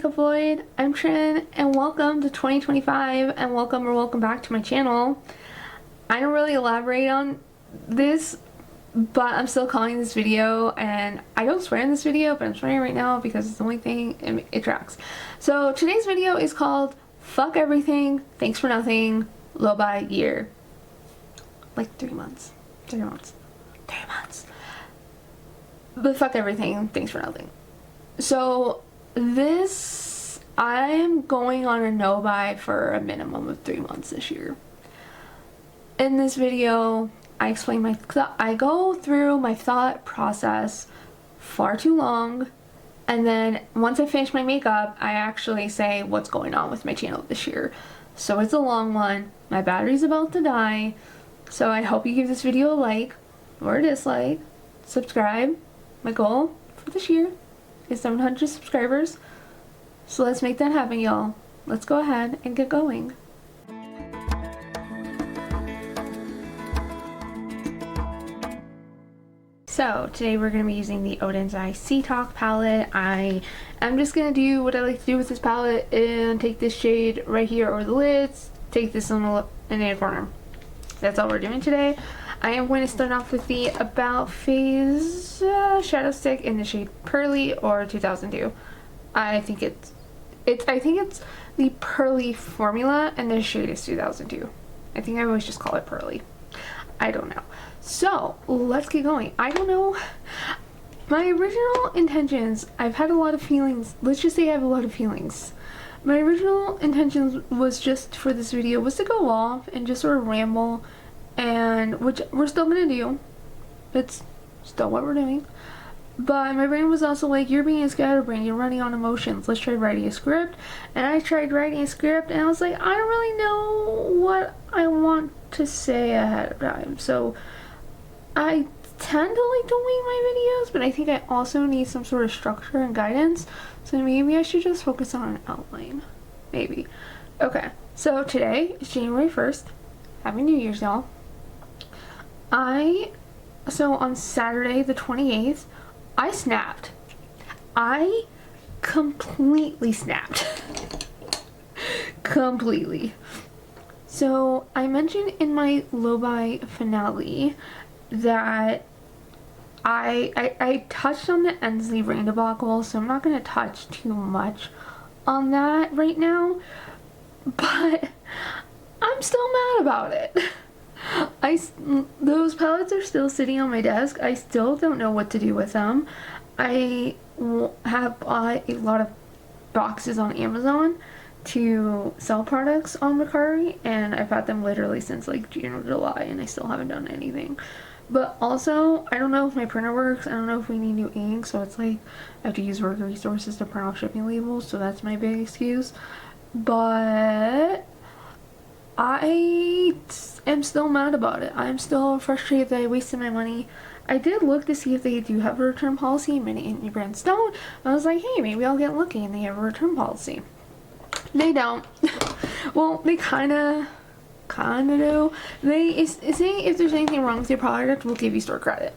Makeup Void. I'm Trin, and welcome to 2025, and welcome back to my channel. I don't really elaborate on this, but I'm still calling this video, and I don't swear in this video, but I'm swearing right now because it's the only thing, and it tracks. So today's video is called Fuck Everything, Thanks for Nothing, Low by Year. Like 3 months. 3 months. 3 months. But fuck everything, thanks for nothing. So this, I'm going on a no buy for a minimum of 3 months this year. In this video, I explain I go through my thought process far too long, and then once I finish my makeup, I actually say what's going on with my channel this year. So it's a long one. My battery's about to die, so I hope you give this video a like or a dislike, subscribe. My goal for this year is 700 subscribers, so let's make that happen, y'all. Let's go ahead and get going. So today we're going to be using the Odin's Eye Sea Talk palette. I am just going to do what I like to do with this palette and take this shade right here over the lids, take this in the inner corner. That's all we're doing today. I am going to start off with the About Face shadow stick in the shade Pearly or 2002. I think it's the Pearly formula, and the shade is 2002. I think I always just call it Pearly. I don't know. So let's get going. I don't know. My original intentions, I've had a lot of feelings. Let's just say I have a lot of feelings. My original intentions was just for this video was to go off and just sort of ramble, and which we're still gonna do. It's still what we're doing. But my brain was also like, you're being a scatterbrain, you're running on emotions, let's try writing a script. And I tried writing a script, and I was like, I don't really know what I want to say ahead of time. So I tend to like to wing my videos, but I think I also need some sort of structure and guidance. So maybe I should just focus on an outline. Maybe. Okay, so today is January 1st. Happy New Year's, y'all. So on Saturday the 28th, I snapped. I completely snapped. Completely. So I mentioned in my low buy finale that I touched on the Ensley rain debacle, so I'm not going to touch too much on that right now, but I'm still mad about it. Those palettes are still sitting on my desk. I still don't know what to do with them. I have bought a lot of boxes on Amazon to sell products on Mercari, and I've had them literally since like June or July, and I still haven't done anything. But also, I don't know if my printer works. I don't know if we need new ink, so it's like I have to use work resources to print off shipping labels, so that's my big excuse. But I am still mad about it. I'm still frustrated that I wasted my money. I did look to see if they do have a return policy. Many brands don't. I was like, hey, maybe I'll get lucky and they have a return policy. They don't. Well, they kinda do. They say if there's anything wrong with your product, we'll give you store credit.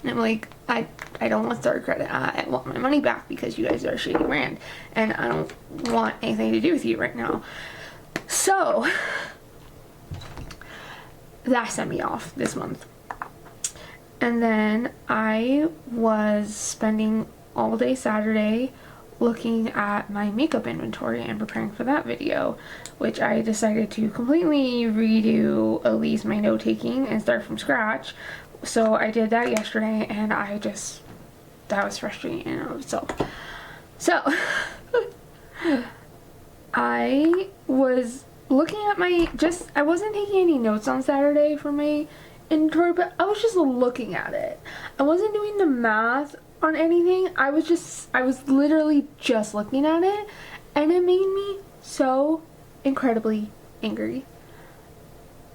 And I'm like, I don't want store credit. I want my money back because you guys are a shady brand, and I don't want anything to do with you right now. So that sent me off this month. And then I was spending all day Saturday looking at my makeup inventory and preparing for that video, which I decided to completely redo at least my note taking and start from scratch. So I did that yesterday, and that was frustrating in and of itself. So I was looking at I wasn't taking any notes on Saturday for my inventory, but I was just looking at it. I wasn't doing the math on anything. I was literally just looking at it, and it made me so incredibly angry.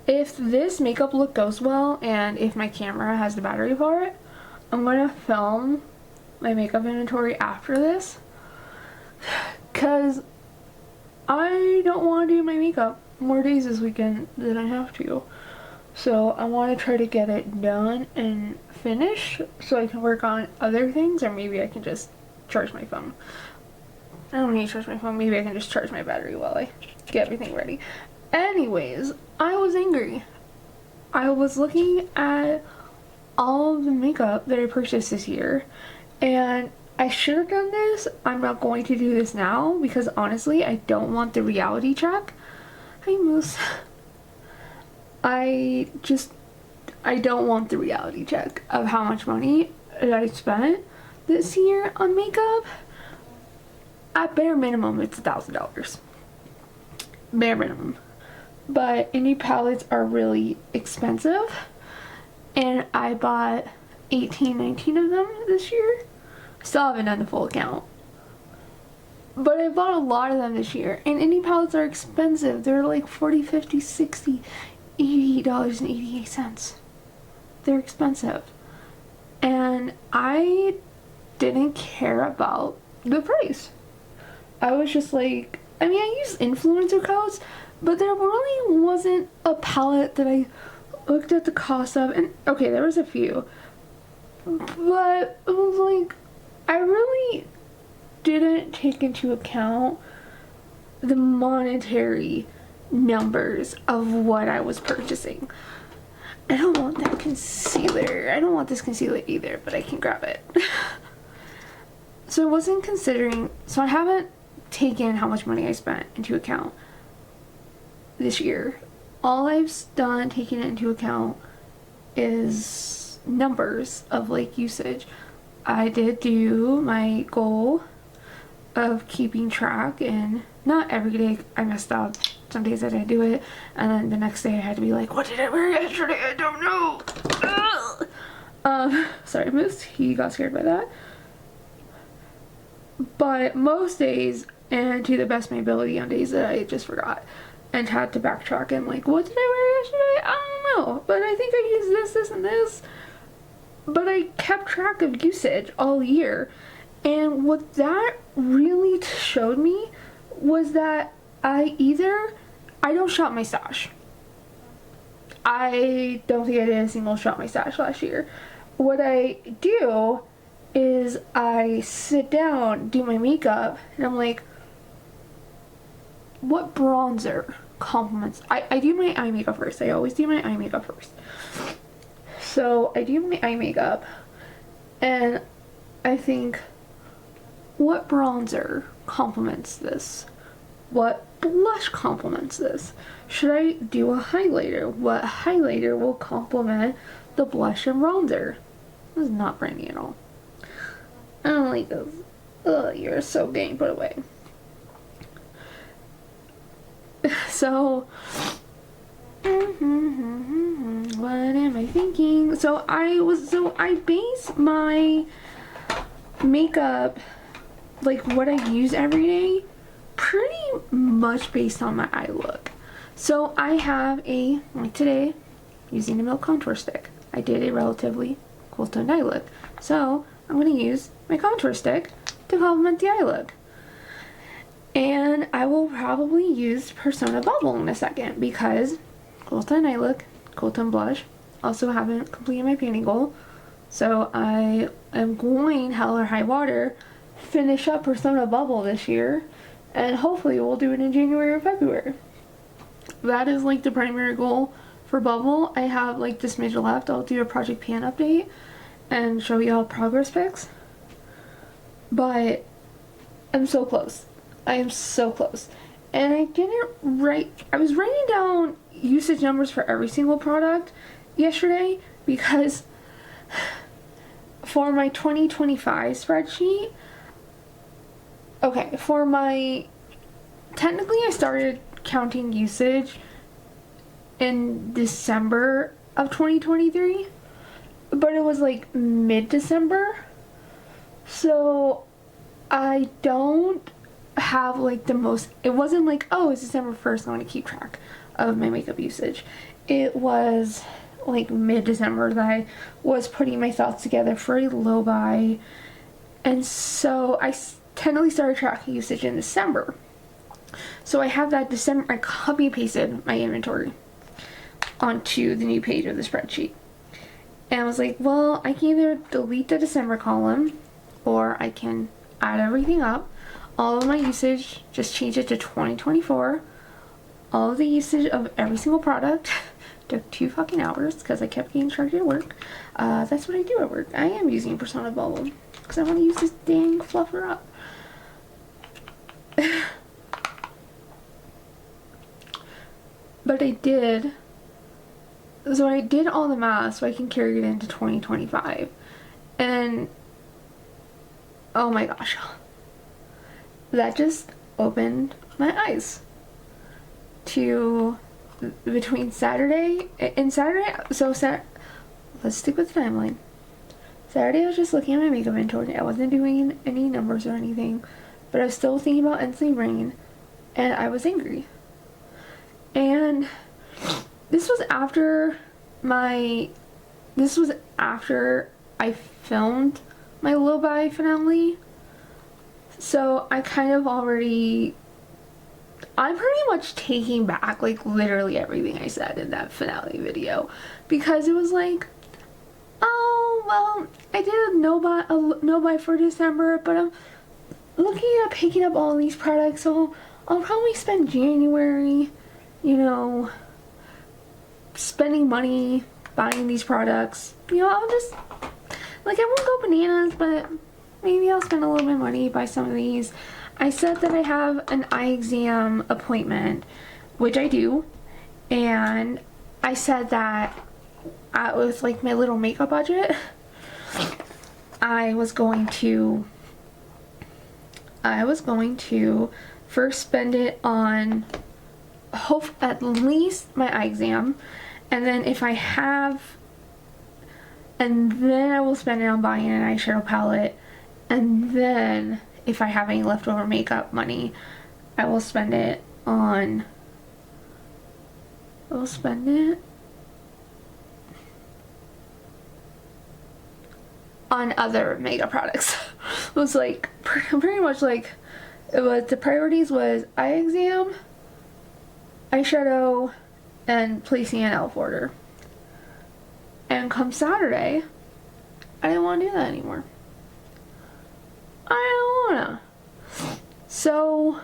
If this makeup look goes well, and if my camera has the battery for it, I'm gonna film my makeup inventory after this, because I don't want to do my makeup more days this weekend than I have to. So I want to try to get it done and finished so I can work on other things, or maybe I can just charge my phone. I don't need to charge my phone. Maybe I can just charge my battery while I get everything ready. Anyways, I was angry. I was looking at all of the makeup that I purchased this year, and I should have done this. I'm not going to do this now because honestly, I don't want the reality check. Hi, Moose. I don't want the reality check of how much money I spent this year on makeup. At bare minimum, it's $1,000. Bare minimum. But indie palettes are really expensive, and I bought 19 of them this year. Still haven't done the full account, but I bought a lot of them this year, and indie palettes are expensive. They're like $40, $50, $60, $88.88. They're expensive, and I didn't care about the price. I was just like, I mean, I use influencer codes, but there really wasn't a palette that I looked at the cost of, and okay, there was a few, but it was like, I really didn't take into account the monetary numbers of what I was purchasing. I don't want that concealer. I don't want this concealer either, but I can grab it. So I wasn't considering, so I haven't taken how much money I spent into account this year. All I've done taking it into account is numbers of like usage. I did do my goal of keeping track, and not every day I messed up. Some days I didn't do it, and then the next day I had to be like, what did I wear yesterday? I don't know. Sorry, Moose, he got scared by that. But most days, and to the best of my ability on days that I just forgot and had to backtrack and like, what did I wear yesterday? I don't know, but I think I used this, this, and this. But I kept track of usage all year, and what that really showed me was that I don't shop my stash. I don't think I did a single shop my stash last year. What I do is I sit down, do my makeup, and I'm like, what bronzer complements? I do my eye makeup first. I always do my eye makeup first. So I do my eye makeup, and I think, what bronzer complements this? What blush complements this? Should I do a highlighter? What highlighter will complement the blush and bronzer? This is not brandy at all. I don't like this. Ugh, you're so getting put away. So, what am I thinking? So I base my makeup, like what I use every day, pretty much based on my eye look. So I have like today, using a Milk contour stick. I did a relatively cool toned eye look. So I'm going to use my contour stick to complement the eye look. And I will probably use Persona Bubble in a second because cool tone eye look, cool tone blush. Also haven't completed my painting goal. So I am going, hell or high water, finish up Persona Bubble this year. And hopefully we'll do it in January or February. That is like the primary goal for Bubble. I have like this smidge left. I'll do a Project Pan update and show you all progress pics. But I'm so close. I am so close. And I was writing down usage numbers for every single product yesterday because for my 2025 spreadsheet, technically I started counting usage in December of 2023, but it was like mid-December, so I don't have like the most, it wasn't like, oh, it's December 1st, I'm going to keep track of my makeup usage. It was like mid-December that I was putting my thoughts together for a low buy, and so I tentatively started tracking usage in December. So I have that December, I copy and pasted my inventory onto the new page of the spreadsheet. And I was like, well, I can either delete the December column or I can add everything up. all of my usage, just change it to 2024. All of the usage of every single product. Took 2 fucking hours because I kept getting charged at work. That's what I do at work. I am using Persona Bubble because I want to use this dang fluffer up. But I did. So I did all the math so I can carry it into 2025. And oh my gosh. That just opened my eyes to between Saturday and Saturday. So let's stick with the timeline. Saturday I was just looking at my makeup inventory. I wasn't doing any numbers or anything, but I was still thinking about Endlessly Rain, and I was angry. And this was after I filmed my Low-Buy finale. So I'm pretty much taking back like literally everything I said in that finale video, because it was like, oh well, I did a no-buy for December, but I'm looking at picking up all these products, so I'll probably spend January, you know, spending money buying these products. You know, I'll just, like, I won't go bananas, but maybe I'll spend a little bit of money, buy some of these. I said that I have an eye exam appointment, which I do, and I said that with like my little makeup budget, I was going to first spend it on at least my eye exam, and then I will spend it on buying an eyeshadow palette, and then if I have any leftover makeup money, I will spend it on other makeup products. It was like pretty much like the priorities was eye exam, eyeshadow, and placing an elf order. And come Saturday, I didn't want to do that anymore. I don't wanna. So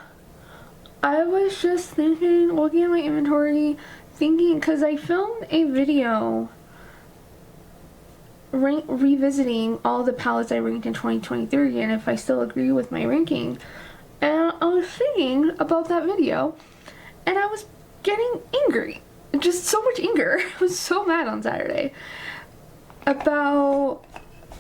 I was just thinking, looking at my inventory, thinking, because I filmed a video revisiting all the palettes I ranked in 2023 and if I still agree with my ranking. And I was thinking about that video, and I was getting angry. Just so much anger. I was so mad on Saturday about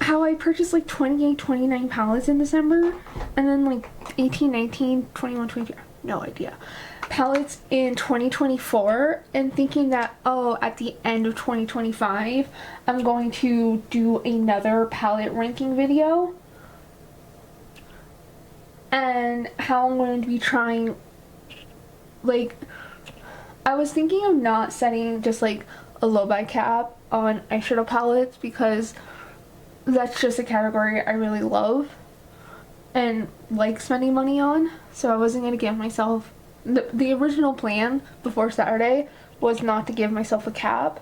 how I purchased like 28, 29 palettes in December, and then like 18, 19, 21, 22, no idea, palettes in 2024, and thinking that, oh, at the end of 2025, I'm going to do another palette ranking video, and how I'm going to be trying, like, I was thinking of not setting just like a low-buy cap on eyeshadow palettes, because that's just a category I really love and like spending money on. So I wasn't going to give myself, the original plan before Saturday was not to give myself a cap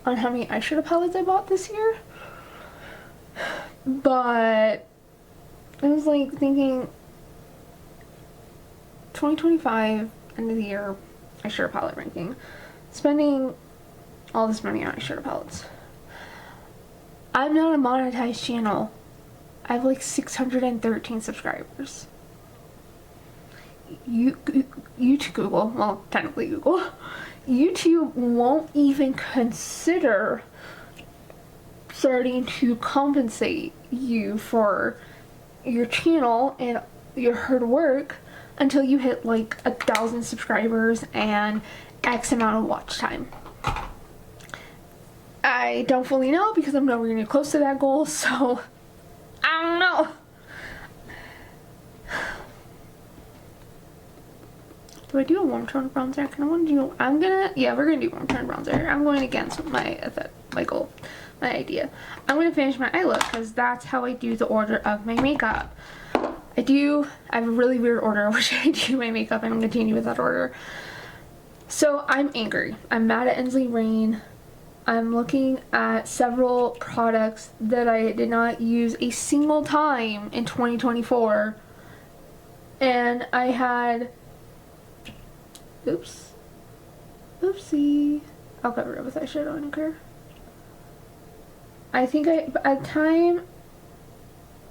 on how many eyeshadow palettes I bought this year. But I was like thinking 2025, end of the year, eyeshadow palette ranking. Spending all this money on eyeshadow palettes. I'm not a monetized channel. I have like 613 subscribers. YouTube, Google, well, technically Google, YouTube won't even consider starting to compensate you for your channel and your hard work until you hit like 1,000 subscribers and X amount of watch time. I don't fully know because I'm nowhere near close to that goal, so I don't know. Do I do a warm tone bronzer? I kind of want to do, we're gonna do warm tone bronzer. I'm going against my goal, my idea. I'm gonna finish my eye look because that's how I do the order of my makeup. I have a really weird order which I do my makeup, and I'm gonna continue with that order. So I'm angry. I'm mad at Endlessly Rain. I'm looking at several products that I did not use a single time in 2024, And I had, oopsie, I'll cover it with eyeshadow, I don't care. I think at the time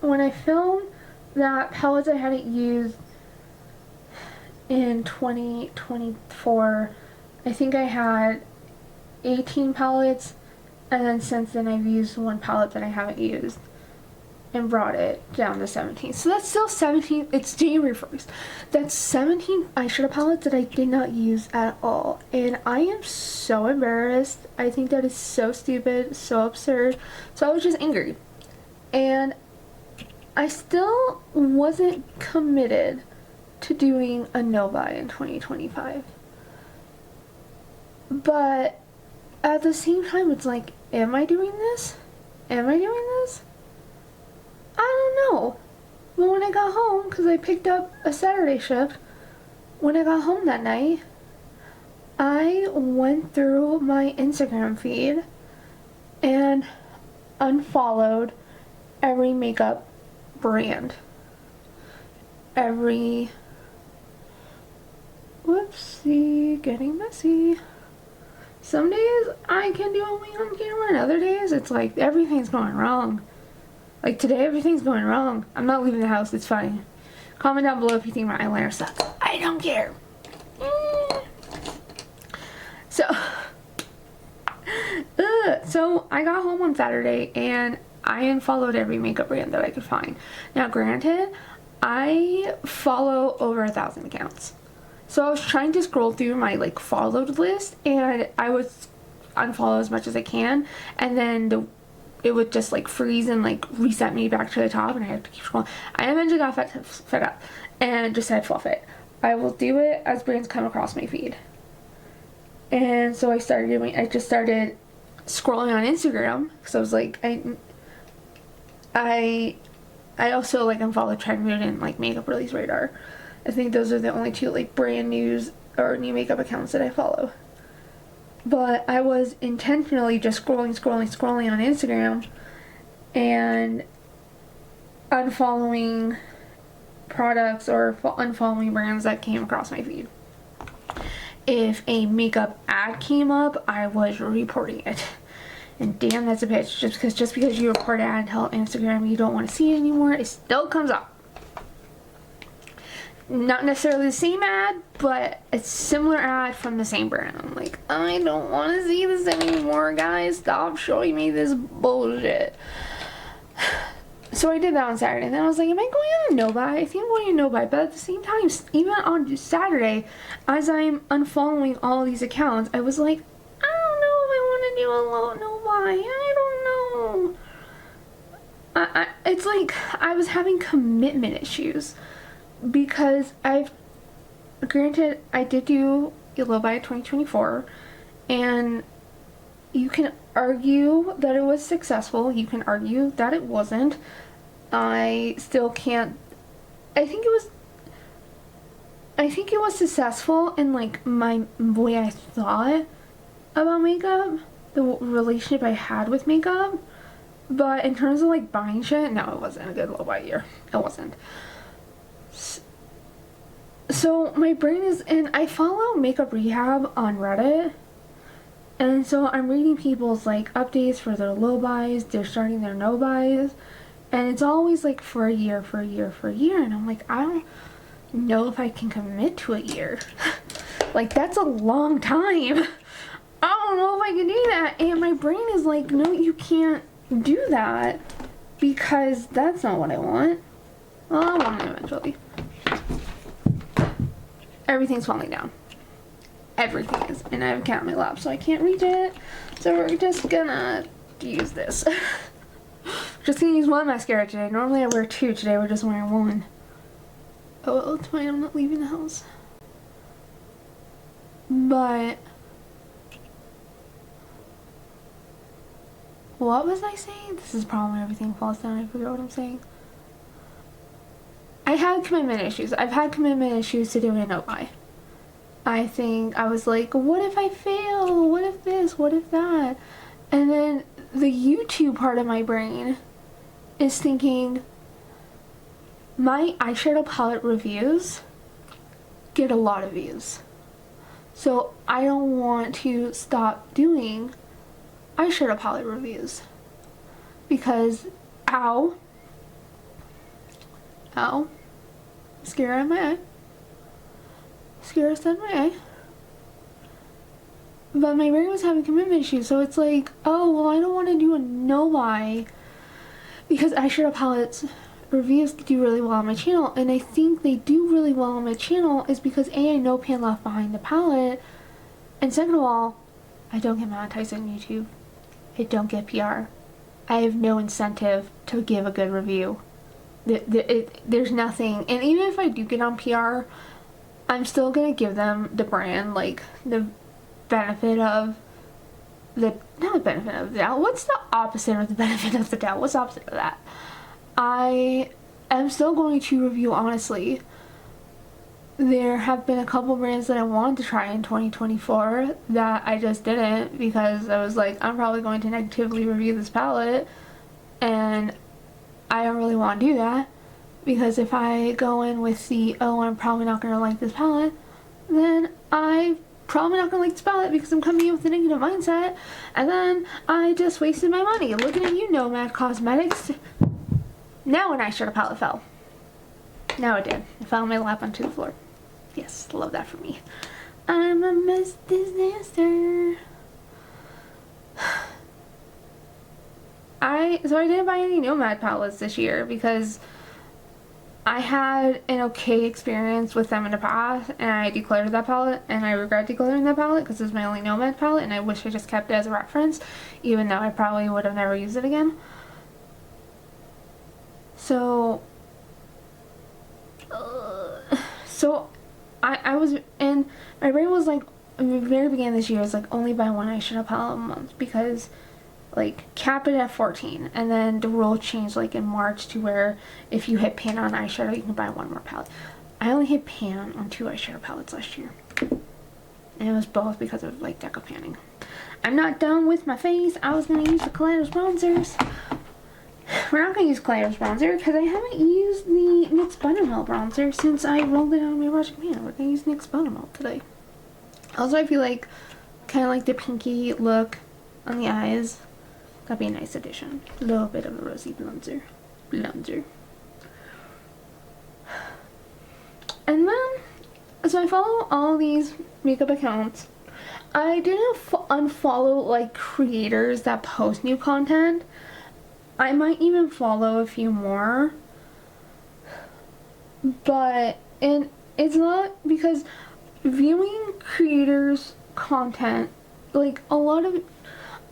when I filmed that palettes I hadn't used in 2024, I think I had 18 palettes, and then since then I've used one palette that I haven't used and brought it down to 17. So that's still 17. It's January 1st. That's 17 eyeshadow palettes that I did not use at all. And I am so embarrassed. I think that is so stupid, so absurd. So I was just angry. And I still wasn't committed to doing a no-buy in 2025. But at the same time, it's like, am I doing this? Am I doing this? I don't know. But when I got home, because I picked up a Saturday shift, when I got home that night, I went through my Instagram feed and unfollowed every makeup brand. Whoopsie, getting messy. Some days I can do only on camera, and other days it's like everything's going wrong. Like today, everything's going wrong. I'm not leaving the house, it's fine. Comment down below if you think my eyeliner sucks. I don't care. So I got home on Saturday and I unfollowed every makeup brand that I could find. Now granted, I follow over 1,000 accounts. So I was trying to scroll through my like followed list, and I would unfollow as much as I can, and then it would just like freeze and like reset me back to the top, and I had to keep scrolling. I eventually got fed up and just said fluff it. I will do it as brands come across my feed. And so I just started scrolling on Instagram because I was like, I also like unfollowed Trend Mood and like Makeup Release Radar. I think those are the only two like brand news or new makeup accounts that I follow. But I was intentionally just scrolling on Instagram and unfollowing products or unfollowing brands that came across my feed. If a makeup ad came up, I was reporting it. And damn, that's a bitch. Just because you report an ad and tell Instagram you don't want to see it anymore, it still comes up. Not necessarily the same ad, but a similar ad from the same brand. I'm like, I don't want to see this anymore, guys. Stop showing me this bullshit. So I did that on Saturday, and then I was like, am I going on a no-buy? I think I'm going on a no-buy, but at the same time, even on Saturday, as I'm unfollowing all these accounts, I was like, I don't know if I want to do a low no-buy. I don't know. It's like I was having commitment issues. Because granted, I did do a low buy 2024, and you can argue that it was successful, you can argue that it wasn't. I still can't, I think it was successful in like the way I thought about makeup, the relationship I had with makeup, but in terms of like buying shit, no, it wasn't a good low buy year. It wasn't. So my brain is, and I follow Makeup Rehab on Reddit, and so I'm reading people's like updates for their low buys, they're starting their no buys, and it's always like for a year, and I'm like, I don't know if I can commit to a year. Like that's a long time. I don't know if I can do that, and my brain is like, no, you can't do that because that's not what I want. Well, I want it eventually. Everything's falling down. Everything is. And I have a cat in my lap, so I can't reach it. So we're just gonna use this. Just gonna use one mascara today. Normally I wear two. Today we're just wearing one. Oh, well, it's fine. I'm not leaving the house. But what was I saying? This is the problem when everything falls down. I forget what I'm saying. I had commitment issues. I've had commitment issues to doing a no-buy. I think I was like, what if I fail? What if this? What if that? And then the YouTube part of my brain is thinking, my eyeshadow palette reviews get a lot of views. So I don't want to stop doing eyeshadow palette reviews because ow, mascara in my eye, mascara in my eye. But my brain was having commitment issues, so it's like, oh well, I don't want to do a no buy because eyeshadow palettes reviews do really well on my channel, and I think they do really well on my channel is because A, I no pan left behind the palette, and second of all, I don't get monetized on YouTube. I don't get PR. I have no incentive to give a good review. There's nothing, and even if I do get on PR, I'm still gonna give them the brand like the benefit of the not the benefit of the doubt. What's the opposite of the benefit of the doubt? What's the opposite of that? I am still going to review honestly. There have been a couple brands that I wanted to try in 2024 that I just didn't because I was like, I'm probably going to negatively review this palette, and I don't really want to do that because if I go in with the, oh, I'm probably not going to like this palette, then I'm probably not going to like this palette because I'm coming in with a negative mindset, and then I just wasted my money. Looking at you, Nomad Cosmetics. Now an eyeshadow palette fell. Now it did. It fell on my lap onto the floor. Yes, love that for me. I'm a mess disaster. So I didn't buy any Nomad palettes this year because I had an okay experience with them in the past, and I declared that palette, and I regret declaring that palette because it's my only Nomad palette, and I wish I just kept it as a reference, even though I probably would have never used it again. So I was, and my brain was like, in the very beginning of this year, it's like only buy one eyeshadow palette a month because like cap it at 14, and then the rule changed like in March to where if you hit pan on eyeshadow you can buy one more palette. I only hit pan on 2 eyeshadow palettes last year, and it was both because of like deco panning. I'm not done with my face. I was gonna use the Kaleidos bronzers. We're not going to use Kaleidos bronzer because I haven't used the NYX Buttermilk bronzer since I rolled it out on my Project Man. We're going to use NYX Buttermilk today. Also, I feel like kind of like the pinky look on the eyes. That'd be a nice addition. A little bit of a rosy bronzer. And then, so I follow all these makeup accounts. I didn't unfollow like creators that post new content. I might even follow a few more, but, and it's not because viewing creators' content, like a lot of,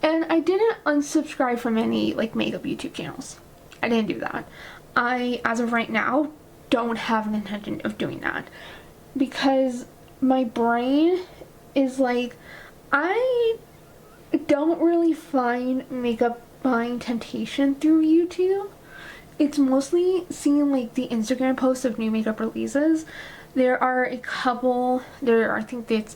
and I didn't unsubscribe from any like makeup YouTube channels. I didn't do that. I, as of right now, don't have an intention of doing that because my brain is like, I don't really find makeup buying temptation through YouTube. It's mostly seeing like the Instagram posts of new makeup releases. There are a couple, I think it's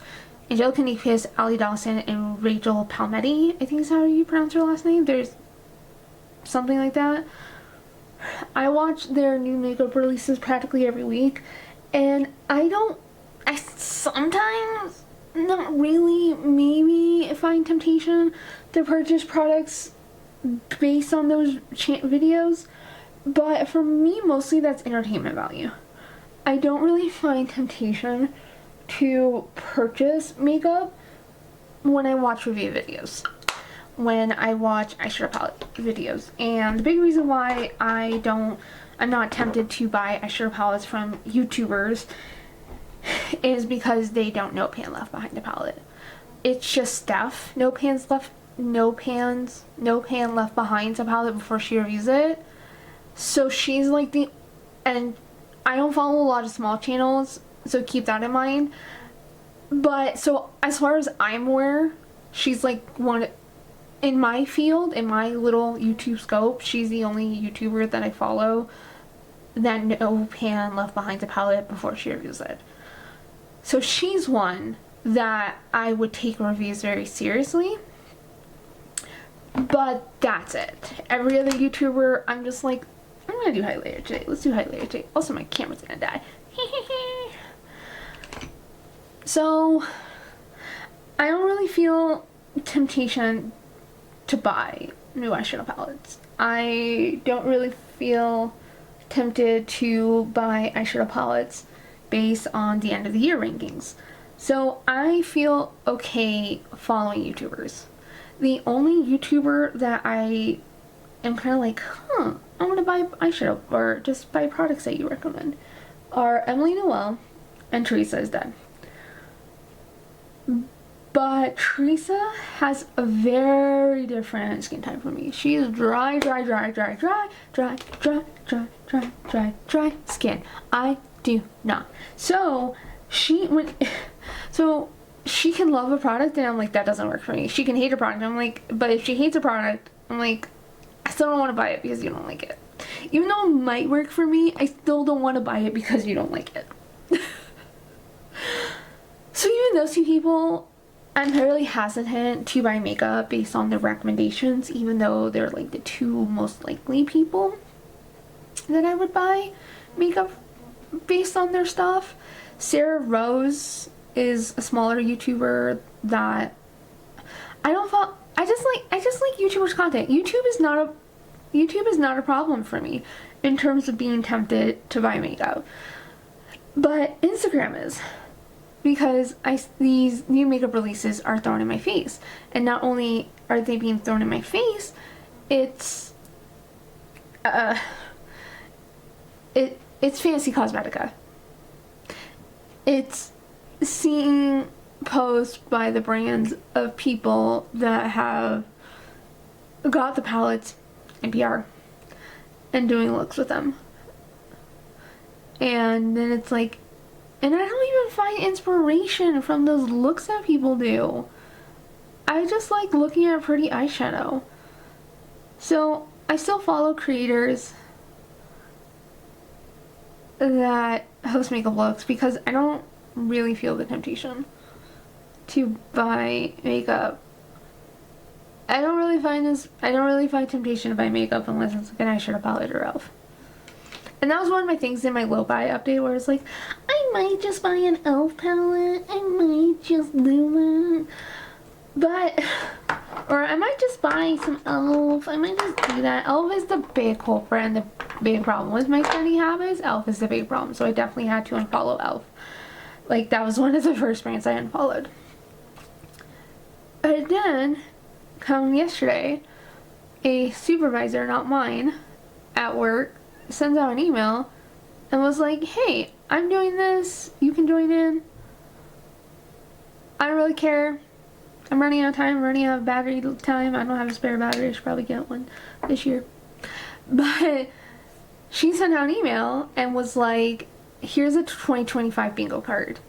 Angelica Nikias, Ali Dawson, and Rachel Palmetti, I think is how you pronounce her last name. There's something like that. I watch their new makeup releases practically every week, and I sometimes not really maybe find temptation to purchase products based on those videos, but for me mostly that's entertainment value. I don't really find temptation to purchase makeup when I watch review videos, when I watch eyeshadow palette videos, and the big reason why I'm not tempted to buy eyeshadow palettes from YouTubers is because they don't no pan left behind the palette. It's just Steph no pan left behind the palette before she reviews it. So she's like and I don't follow a lot of small channels, so keep that in mind. But so as far as I'm aware, she's like one in my field, in my little YouTube scope, she's the only YouTuber that I follow that no pan left behind the palette before she reviews it. So she's one that I would take reviews very seriously. But that's it. Every other YouTuber, I'm just like, I'm gonna do highlighter today. Let's do highlighter today. Also, my camera's gonna die. So, I don't really feel temptation to buy new eyeshadow palettes. I don't really feel tempted to buy eyeshadow palettes based on the end of the year rankings. So I feel okay following YouTubers. The only YouTuber that I am kind of like, I want to buy eyeshadow or just buy products that you recommend are Emily Noel and Teresa is Dead. But Teresa has a very different skin type from me. She is dry skin. I do not. So she can love a product and I'm like, that doesn't work for me. She can hate a product. I'm like, but if she hates a product, I'm like, I still don't want to buy it because you don't like it. Even though it might work for me, I still don't want to buy it because you don't like it. So even those two people, I'm really hesitant to buy makeup based on their recommendations, even though they're like the two most likely people that I would buy makeup based on their stuff. Sarah Rose is a smaller YouTuber that I don't follow. I just like YouTubers' content. YouTube is not a problem for me in terms of being tempted to buy makeup. But Instagram is. Because these new makeup releases are thrown in my face. And not only are they being thrown in my face, it's fancy cosmetica. It's seeing posts by the brands of people that have got the palettes in PR and doing looks with them. And then it's like, and I don't even find inspiration from those looks that people do. I just like looking at pretty eyeshadow. So I still follow creators that host makeup looks because I don't really feel the temptation to buy makeup. I don't really find temptation to buy makeup unless it's like an eyeshadow palette or e.l.f. And that was one of my things in my low-buy update where it's like, I might just buy an e.l.f. palette. I might just do it. But, or I might just buy some e.l.f. I might just do that. e.l.f. is the big culprit and the big problem with my spending habits. e.l.f. is the big problem. So I definitely had to unfollow e.l.f. Like, that was one of the first brands I unfollowed. But then, come yesterday, a supervisor, not mine, at work, sends out an email and was like, hey, I'm doing this, you can join in. I don't really care. I'm running out of time, I'm running out of battery time. I don't have a spare battery, I should probably get one this year. But she sent out an email and was like, here's a 2025 bingo card.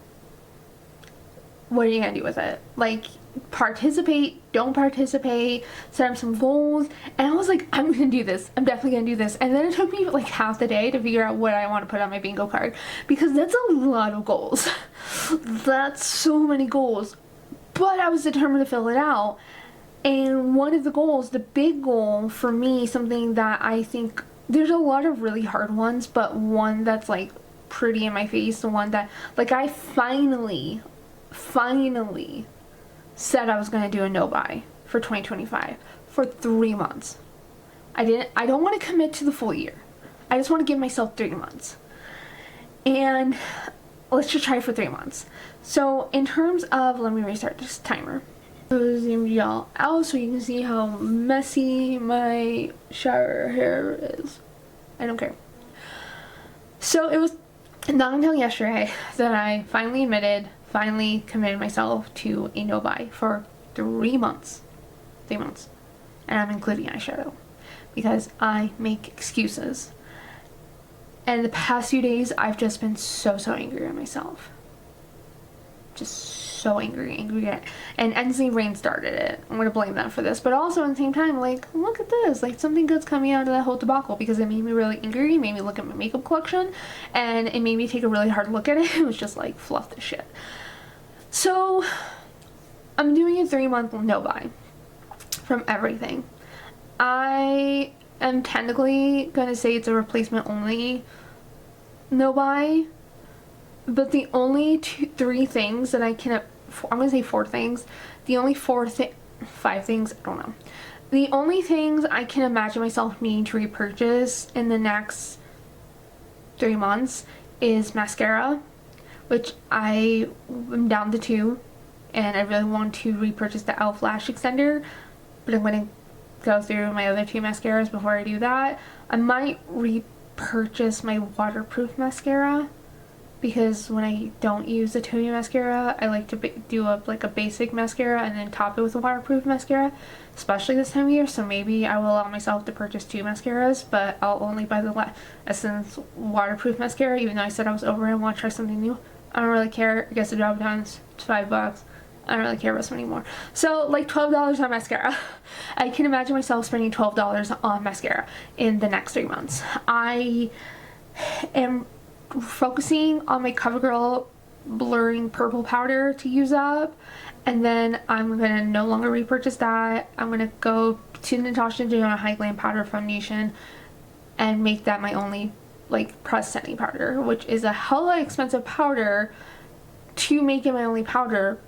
What are you gonna do with it? Like, participate, don't participate, set up some goals. And I was like, I'm gonna do this. I'm definitely gonna do this. And then it took me like half the day to figure out what I want to put on my bingo card because that's a lot of goals. That's so many goals. But I was determined to fill it out. And one of the goals, the big goal for me, something that I think there's a lot of really hard ones, but one that's like pretty in my face, the one that like I finally said I was going to do a no-buy for 2025 for 3 months. I don't want to commit to the full year. I just want to give myself 3 months. And let's just try for 3 months. So in terms of, let me restart this timer. So zoom y'all out so you can see how messy my shower hair is. I don't care. So it was not until yesterday that I finally committed myself to a no-buy for 3 months. 3 months. And I'm including eyeshadow. Because I make excuses. And the past few days, I've just been so angry at myself. Just so angry. And NC Rain started it. I'm gonna blame them for this. But also at the same time, like, look at this. Like, something good's coming out of that whole debacle because it made me really angry. It made me look at my makeup collection. And it made me take a really hard look at it. It was just like, fluff this shit. So, I'm doing a 3 month no-buy from everything. I am technically gonna say it's a replacement only no buy, but the only three things that I can, I'm gonna say four things, the only five things, I don't know, the only things I can imagine myself needing to repurchase in the next 3 months is mascara, which I am down to 2, and I really want to repurchase the e.l.f. lash extender, but I'm going to go through my other 2 mascaras before I do that. I might repurchase my waterproof mascara, because when I don't use the Toby mascara, I like to do a basic mascara and then top it with a waterproof mascara, especially this time of year. So maybe I will allow myself to purchase 2 mascaras, but I'll only buy the Essence waterproof mascara, even though I said I was over it and want to try something new. I don't really care. It gets the job done. It's $5. I don't really care about spending more. So like $12 on mascara. I can imagine myself spending $12 on mascara in the next 3 months. I am focusing on my CoverGirl blurring purple powder to use up, and then I'm gonna no longer repurchase that. I'm gonna go to Natasha Denona High Glam Powder Foundation and make that my only pressed setting powder, which is a hella expensive powder to make it my only powder,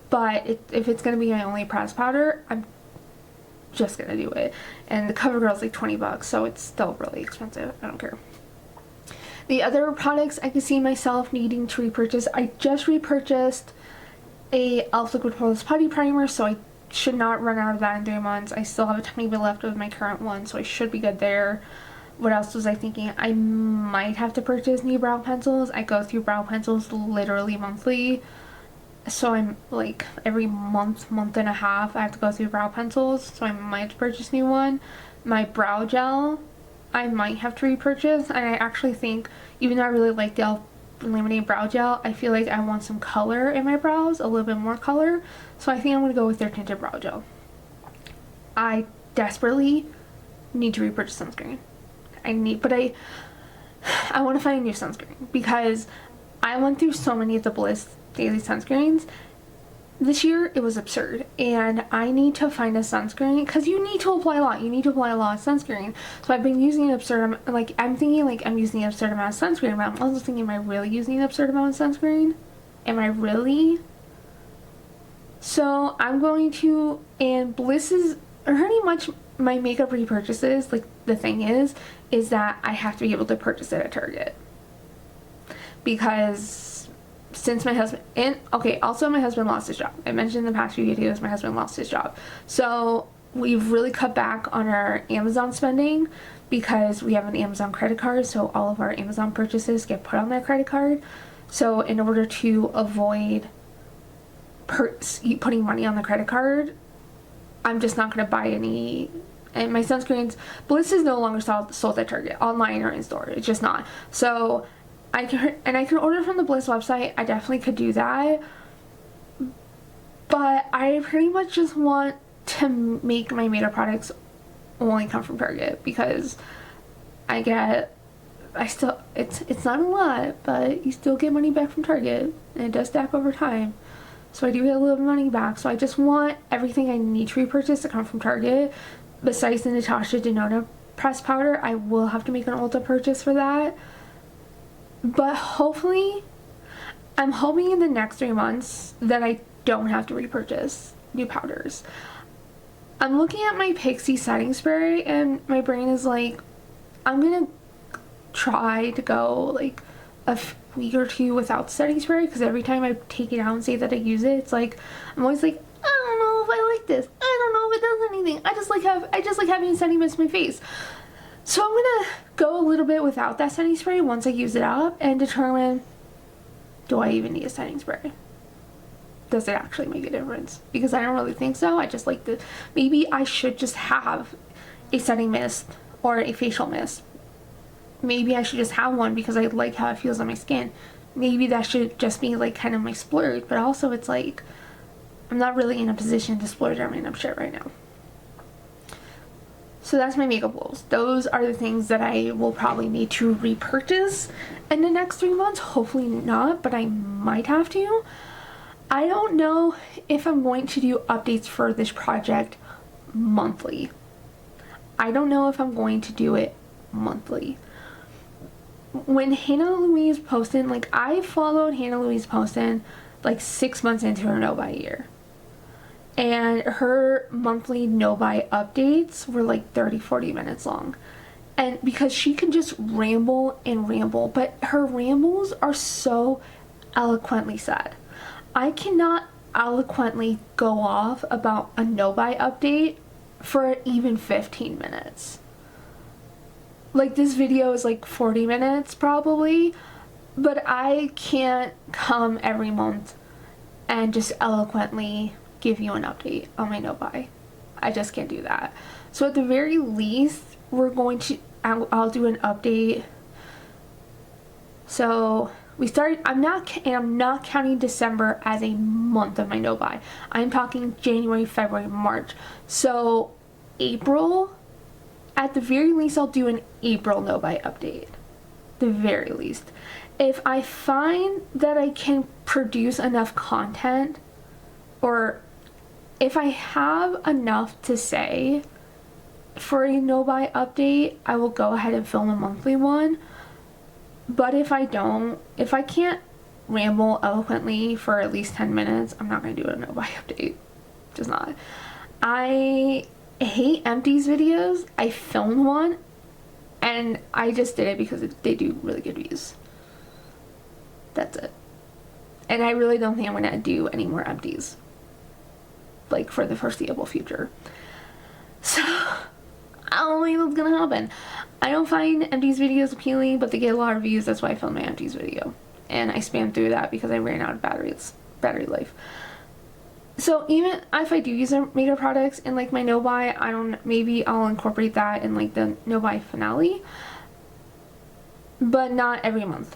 but if it's gonna be my only pressed powder, I'm just gonna do it. And the CoverGirl is like $20, so it's still really expensive. I don't care. The other products I could see myself needing to repurchase, I just repurchased a e.l.f. Liquid Poreless Putty Primer, so I should not run out of that in 3 months. I still have a tiny bit left of my current one, so I should be good there. What else was I thinking? I might have to purchase new brow pencils. I go through brow pencils literally monthly, so I'm like every month and a half I have to go through brow pencils, so I might have to purchase a new one. My brow gel I might have to repurchase, and I actually think, even though I really like the e.l.f. Laminated Brow Gel, I feel like I want some color in my brows, a little bit more color, so I think I'm going to go with their tinted brow gel. I desperately need to repurchase sunscreen. I want to find a new sunscreen, because I went through so many of the Bliss daily sunscreens. This year it was absurd, and I need to find a sunscreen, because you need to apply a lot. You need to apply a lot of sunscreen. So I've been using an absurd amount, I'm thinking I'm using an absurd amount of sunscreen, but I'm also thinking, am I really using an absurd amount of sunscreen? Am I really? So I'm going to, and Bliss is pretty much my makeup repurchases, the thing is that I have to be able to purchase it at Target, because since my husband, and okay, also my husband lost his job. I mentioned in the past few videos my husband lost his job, so we've really cut back on our Amazon spending, because we have an Amazon credit card, so all of our Amazon purchases get put on that credit card. So in order to avoid putting money on the credit card, I'm just not going to buy any. And my sunscreens, Bliss is no longer sold at Target, online or in store. It's just not. So I can order from the Bliss website. I definitely could do that, but I pretty much just want to make my makeup products only come from Target, because it's not a lot, but you still get money back from Target, and it does stack over time. So I do get a little bit of money back. So I just want everything I need to repurchase to come from Target. Besides the Natasha Denona pressed powder, I will have to make an Ulta purchase for that. But hopefully, I'm hoping in the next 3 months that I don't have to repurchase new powders. I'm looking at my Pixie setting spray, and my brain is like, I'm gonna try to go a week or 2 without setting spray, because every time I take it out and say that I use it, it's like, I'm always like, I don't know if I like this. I don't know if it does anything. I just like having setting mist in my face. So I'm gonna go a little bit without that setting spray once I use it up, and determine, do I even need a setting spray? Does it actually make a difference? Because I don't really think so. I just like maybe I should just have a setting mist or a facial mist. Maybe I should just have one because I like how it feels on my skin. Maybe that should just be kind of my splurge, but also it's I'm not really in a position to splurge on random shit right now. So that's my makeup goals. Those are the things that I will probably need to repurchase in the next 3 months. Hopefully not, but I might have to. I don't know if I'm going to do updates for this project monthly. I don't know if I'm going to do it monthly. When Hannah Louise posted, like, I followed Hannah Louise Poston like 6 months into her no buy year, and her monthly no buy updates were like 30-40 minutes long. And because she can just ramble and ramble, but her rambles are so eloquently said. I cannot eloquently go off about a no buy update for even 15 minutes. Like, this video is like 40 minutes probably, but I can't come every month and just eloquently give you an update on my no buy. I just can't do that. So at the very least, I'll do an update. So we started, I'm not counting December as a month of my no buy. I'm talking January, February, March. So April, at the very least, I'll do an April no buy update. The very least. If I find that I can produce enough content, or if I have enough to say for a no buy update, I will go ahead and film a monthly one. But if I can't ramble eloquently for at least 10 minutes, I'm not going to do a no buy update. Just not. I hate empties videos. I filmed one and I just did it because they do really good views. That's it. And I really don't think I'm going to do any more empties, like, for the foreseeable future. So I don't think that's gonna happen. I don't find empties videos appealing, but they get a lot of views. That's why I filmed my empties video, and I spammed through that because I ran out of battery life. So even if I do use makeup products in like my no buy, maybe I'll incorporate that in like the no buy finale, but not every month.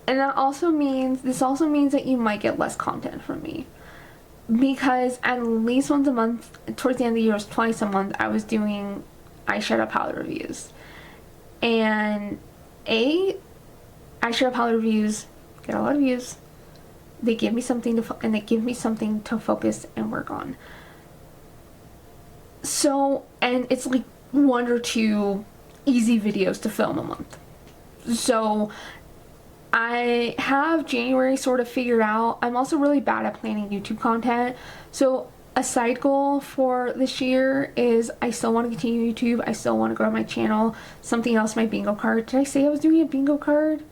And this also means that you might get less content from me, because at least once a month, towards the end of the year, it was twice a month, I was doing eyeshadow palette reviews. And eyeshadow palette reviews get a lot of views. They give me something to focus and work on. So, and it's like 1 or 2 easy videos to film a month. So I have January sort of figured out. I'm also really bad at planning YouTube content. So a side goal for this year is I still want to continue YouTube. I still want to grow my channel. Something else, my bingo card. Did I say I was doing a bingo card?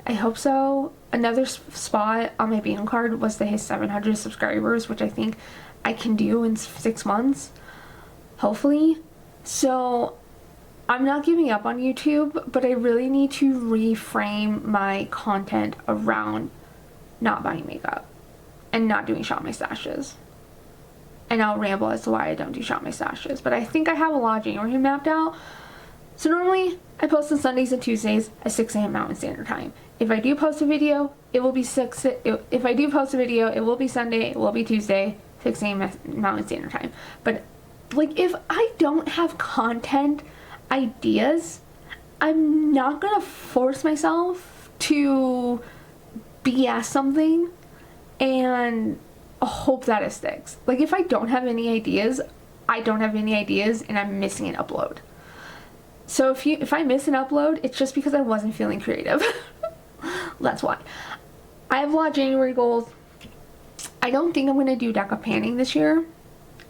I hope so. Another spot on my bingo card was to hit 700 subscribers, which I think I can do in 6 months. Hopefully. So I'm not giving up on YouTube, but I really need to reframe my content around not buying makeup and not doing shop my stashes. And I'll ramble as to why I don't do shop my stashes, but I think I have a lot of January mapped out. So normally I post on Sundays and Tuesdays at 6 a.m. Mountain Standard Time. If I do post a video, it will be Sunday, it will be Tuesday, 6 a.m. Mountain Standard Time. But like, if I don't have content ideas, I'm not gonna force myself to BS something and hope that it sticks. Like, if I don't have any ideas, I don't have any ideas, and I'm missing an upload. So if I miss an upload, it's just because I wasn't feeling creative. That's why. I have a lot of January goals. I don't think I'm gonna do deca panning this year.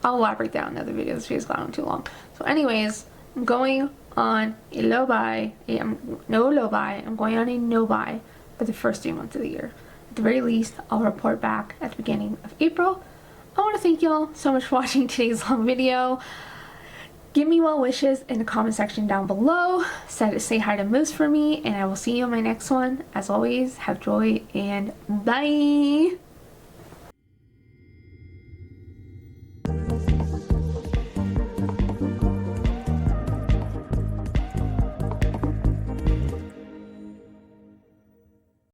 I'll elaborate that in another video. This video's gone on too long. So anyways, I'm going on a low buy. I'm going on a no buy for the first 3 months of the year. At the very least, I'll report back at the beginning of April. I want to thank y'all so much for watching today's long video. Give me well wishes in the comment section down below. Say hi to Moose for me, and I will see you in my next one. As always, have joy and bye!